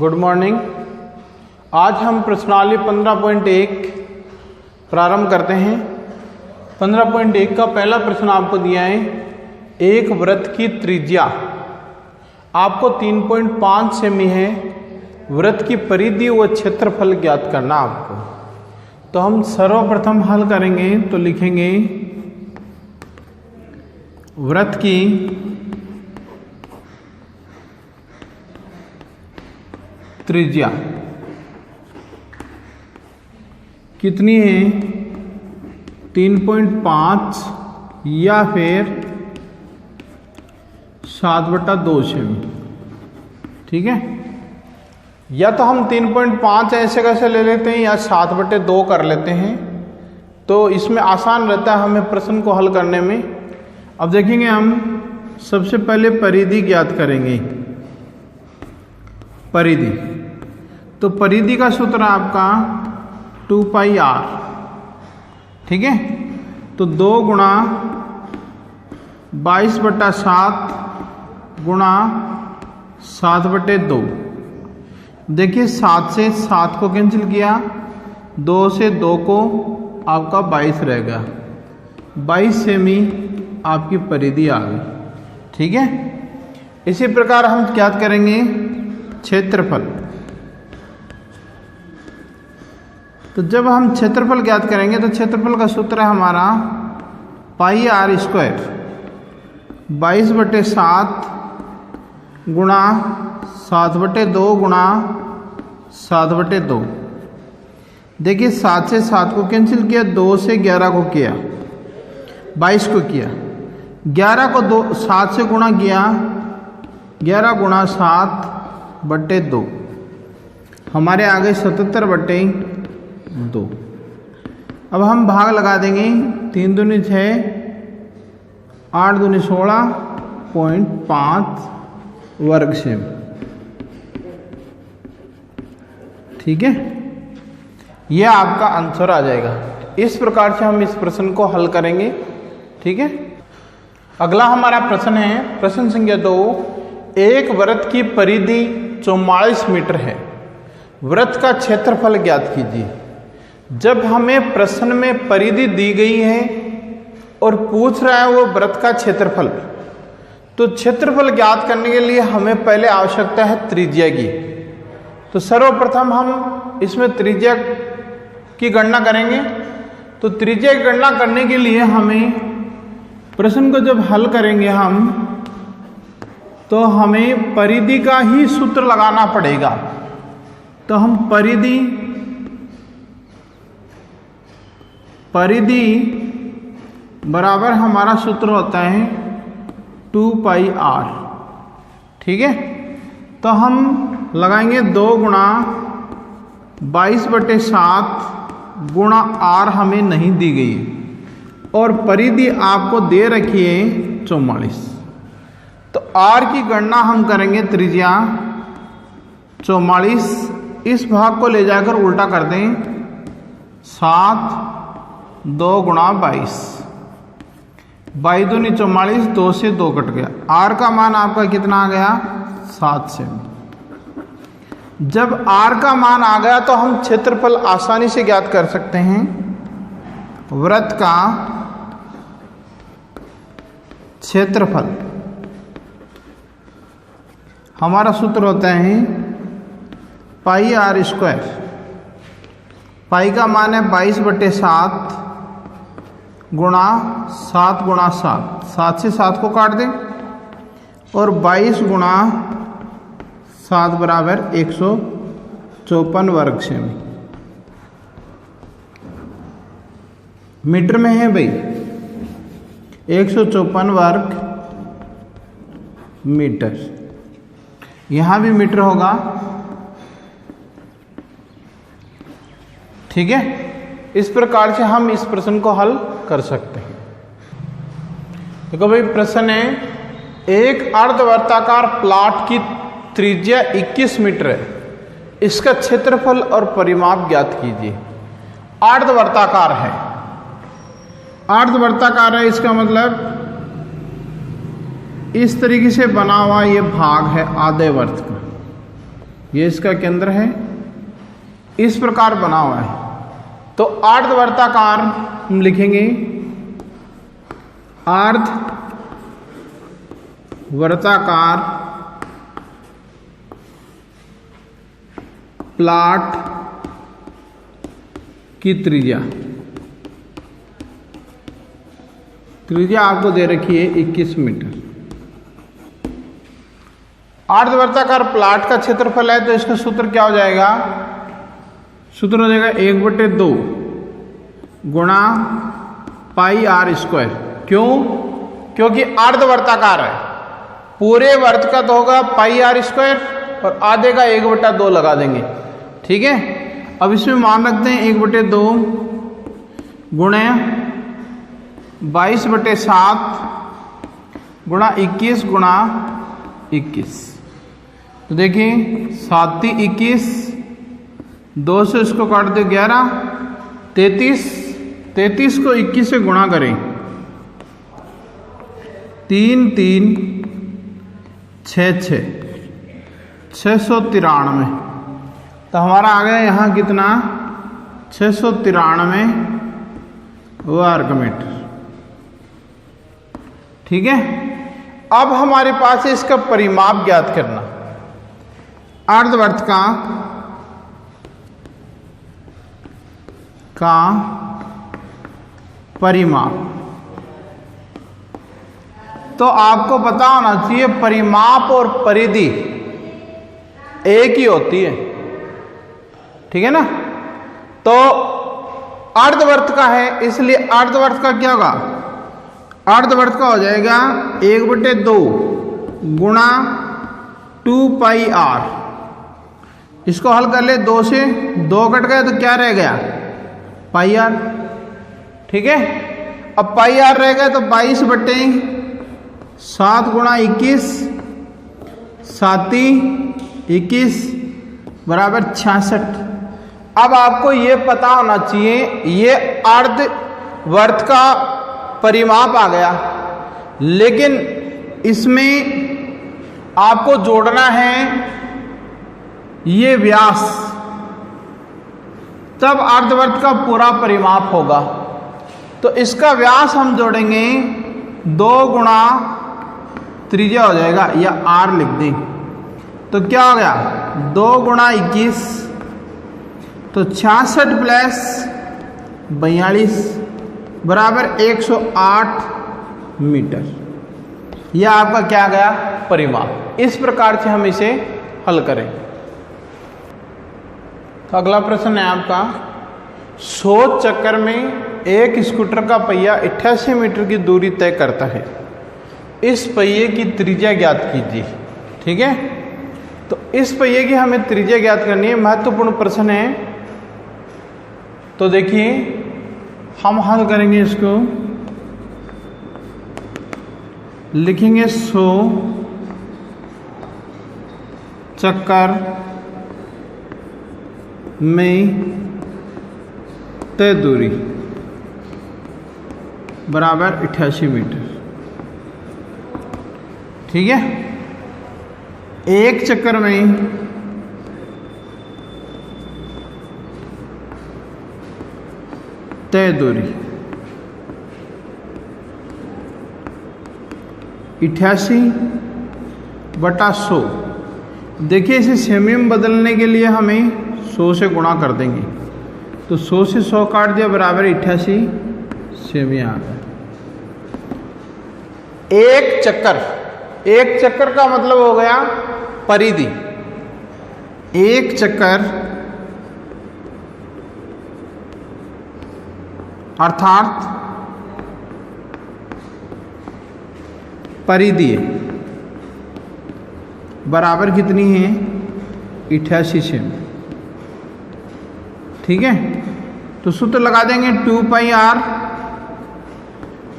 Good morning. आज हम प्रश्नावली 15.1 प्रारंभ करते हैं। 15.1 का पहला प्रश्न आपको दिया है, एक वृत्त की त्रिज्या आपको 3.5 सेमी है, वृत्त की परिधि व क्षेत्रफल ज्ञात करना आपको। तो हम सर्वप्रथम हल करेंगे तो लिखेंगे वृत्त की त्रिज्या कितनी है, 3.5 या फिर 7/2 सेमी। ठीक है, या तो हम 3.5 ऐसे कैसे ले लेते हैं या 7/2 कर लेते हैं, तो इसमें आसान रहता है हमें प्रश्न को हल करने में। अब देखेंगे हम सबसे पहले परिधि ज्ञात करेंगे। परिधि, तो परिधि का सूत्र आपका 2πr। ठीक है, तो 2 गुणा 22/7 गुणा 7/2। देखिए 7 से 7 को कैंसिल किया, 2 से 2 को आपका 22 रह गया, 22 सेमी आपकी परिधि आ गई। ठीक है, इसी प्रकार हम ज्ञात करेंगे क्षेत्रफल। तो जब हम क्षेत्रफल ज्ञात करेंगे तो क्षेत्रफल का सूत्र है हमारा πr², 22/7 गुणा 7/2 गुणा 7/2। देखिए 7 से 7 को कैंसिल किया, 2 से 11 को किया, 22 को किया, 11 को 7 से गुणा किया, 11 गुणा 7/2 हमारे आ गए 77/2। अब हम भाग लगा देंगे, 3 दूनी 6, 8 दूनी 16.5 वर्ग सेमी। ठीक है, यह आपका आंसर आ जाएगा। इस प्रकार से हम इस प्रश्न को हल करेंगे। ठीक है, अगला हमारा प्रश्न है प्रश्न संख्या 2। एक वृत्त की परिधि 44 मीटर है, वृत्त का क्षेत्रफल ज्ञात कीजिए। जब हमें प्रश्न में परिधि दी गई है और पूछ रहा है वो वृत्त का क्षेत्रफल, तो क्षेत्रफल ज्ञात करने के लिए हमें पहले आवश्यकता है त्रिज्या की। तो सर्वप्रथम हम इसमें त्रिज्या की गणना करेंगे। तो त्रिज्या की गणना करने के लिए हमें प्रश्न को जब हल करेंगे हम, तो हमें परिधि का ही सूत्र लगाना पड़ेगा। तो हम परिधि बराबर हमारा सूत्र होता है 2πr। ठीक है, तो हम लगाएंगे 2 गुणा 22/7 गुणा r हमें नहीं दी गई है, और परिधि आपको दे रखी है 44। तो r की गणना हम करेंगे, त्रिज्या 44, इस भाग को ले जाकर उल्टा कर दें, 7 2 गुणा 22, 22 दूनी 44, 2 से 2 कट गया, r का मान आपका कितना आ गया, 7 सेमी। जब r का मान आ गया तो हम क्षेत्रफल आसानी से ज्ञात कर सकते हैं। वृत्त का क्षेत्रफल हमारा सूत्र होता है πr²। पाई का मान है 22/7 गुणा 7 गुणा 7, 7 से 7 को काट दें, और 22 गुणा 7 बराबर 154 वर्ग सेमी। मीटर में है भाई, 154 वर्ग मीटर। यहाँ भी मीटर होगा। ठीक है, इस प्रकार से हम इस प्रश्न को हल कर सकते हैं। देखो भाई, प्रश्न है, एक अर्धवर्ताकार प्लॉट की त्रिज्या 21 मीटर है, इसका क्षेत्रफल और परिमाप ज्ञात कीजिए। अर्धवर्ताकार है, अर्धवर्ताकार है, इसका मतलब इस तरीके से बना हुआ ये भाग है आधे वर्त का, ये इसका केंद्र है, इस प्रकार बना हुआ है। तो अर्धवर्ताकार हम लिखेंगे अर्धवर्ताकार प्लॉट की त्रिज्या आपको दे रखी है 21 मीटर। अर्धवर्ताकार प्लॉट का क्षेत्रफल है तो इसका सूत्र क्या हो जाएगा? सूत्र हो जाएगा 1/2 गुणा पाई आर स्क्वायर। क्यों? क्योंकि अर्धवर्ताकार है, पूरे वर्त का तो होगा पाई आर स्क्वायर और आधे का 1/2 लगा देंगे। ठीक है, अब इसमें मान रखते हैं 1/2 गुणे 22/7 गुणा 21 गुणा 21। तो देखिए 7 × 21, 2 से इसको काट दो 11, 33 को 21 से गुणा करें 3 3 6 6 693। तो हमारा आ गया यहाँ कितना? 693 वर्ग मीटर। ठीक है, अब हमारे पास है इसका परिमाप ज्ञात करना। अर्धवर्त का परिमाप, तो आपको पता होना चाहिए परिमाप और परिधि एक ही होती है। ठीक है ना? तो अर्धवर्त का है, इसलिए अर्धवर्त का क्या होगा? अर्धवर्त का हो जाएगा 1/2 गुणा 2 पाई आर। इसको हल कर ले, 2 से 2 कट गया तो क्या रह गया? पाई आर। ठीक है, अब पाई आर रह गया तो 22/7 गुणा 21, 7 21 बराबर 66। अब आपको ये पता होना चाहिए ये अर्धवर्त का परिमाप आ गया, लेकिन इसमें आपको जोड़ना है ये व्यास, तब अर्धवर्त का पूरा परिमाप होगा। तो इसका व्यास हम जोड़ेंगे 2 गुणा त्रिज्या हो जाएगा, या आर लिख दें तो क्या हो गया? 2 गुणा 21 तो 66 प्लस 42 बराबर 108 मीटर। यह आपका क्या गया? परिमाप। इस प्रकार से हम इसे हल करें। तो अगला प्रश्न है आपका, 100 चक्कर में एक स्कूटर का पहिया 88 मीटर की दूरी तय करता है, इस पहिए की त्रिज्या ज्ञात कीजिए। ठीक है, तो इस पहिए की हमें त्रिज्या ज्ञात करनी है, महत्वपूर्ण प्रश्न है। तो देखिए हम हल करेंगे इसको, लिखेंगे 100 चक्कर में तय दूरी बराबर 88 मीटर। ठीक है, एक चक्कर में तय दूरी 88/100। देखिए इसे सेमी में बदलने के लिए हमें 100 से गुणा कर देंगे, तो 100 से 100 काट दिया बराबर 88 सेमी आ गया। एक चक्कर का मतलब हो गया परिधि। एक चक्कर अर्थात परिधि बराबर कितनी है? 88 सेमी। ठीक है, तो सूत्र लगा देंगे 2 पाई आर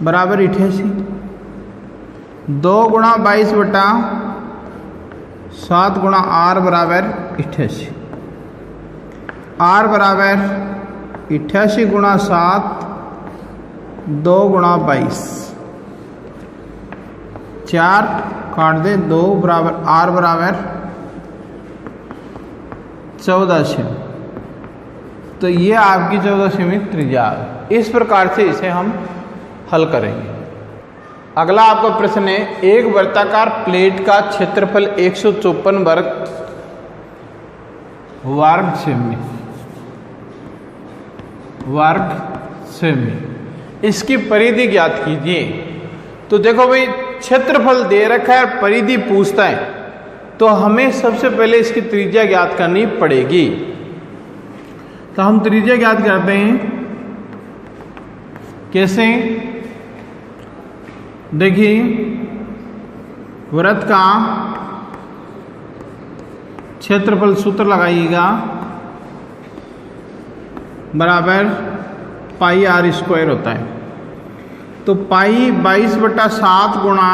बराबर 88, 2 गुणा 22/7 गुणा आर बराबर 88। आर बराबर 88 गुणा 7, 2 गुणा 22, 4 काट दे 2 बराबर आर बराबर 14 सेमी। तो ये आपकी 14 सेमी त्रिज्या है। इस प्रकार से इसे हम हल करेंगे। अगला आपका प्रश्न है, एक वृत्ताकार प्लेट का क्षेत्रफल 154 वर्ग सेमी, इसकी परिधि ज्ञात कीजिए। तो देखो भाई, क्षेत्रफल दे रखा है, परिधि पूछता है, तो हमें सबसे पहले इसकी त्रिज्या ज्ञात करनी पड़ेगी। तो हम त्रिज्या ज्ञात करते हैं। कैसे? देखिए, वृत्त का क्षेत्रफल सूत्र लगाइएगा बराबर पाई आर स्क्वायर होता है। तो पाई 22/7 गुणा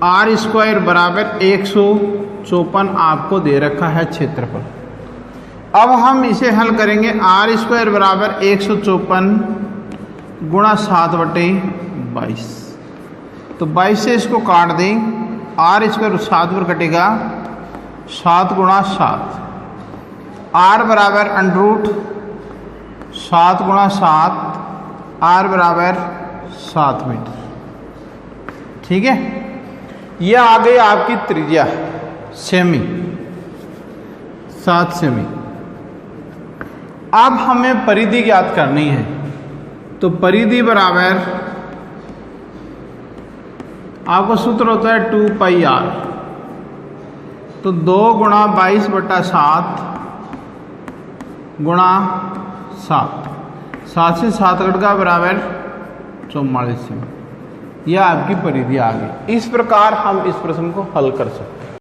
आर स्क्वायर बराबर 154 आपको दे रखा है क्षेत्रफल। अब हम इसे हल करेंगे। आर स्क्वायर बराबर 154 गुणा 7/22। तो 22 से इसको काट दें, आर स्क्वायर 7 पर कटेगा, 7 गुणा 7, आर बराबर अंडरूट 7 गुणा 7, आर बराबर 7 मीटर। ठीक है, यह आ गई आपकी त्रिज्या सेमी, 7 सेमी। अब हमें परिधि ज्ञात करनी है। तो परिधि बराबर आपका सूत्र होता है 2 पाई आर। तो 2 गुणा 22/7 गुणा 7, 7 से 7 कट का बराबर 44 सेमी। यह आपकी परिधि आ गई। इस प्रकार हम इस प्रश्न को हल कर सकते हैं।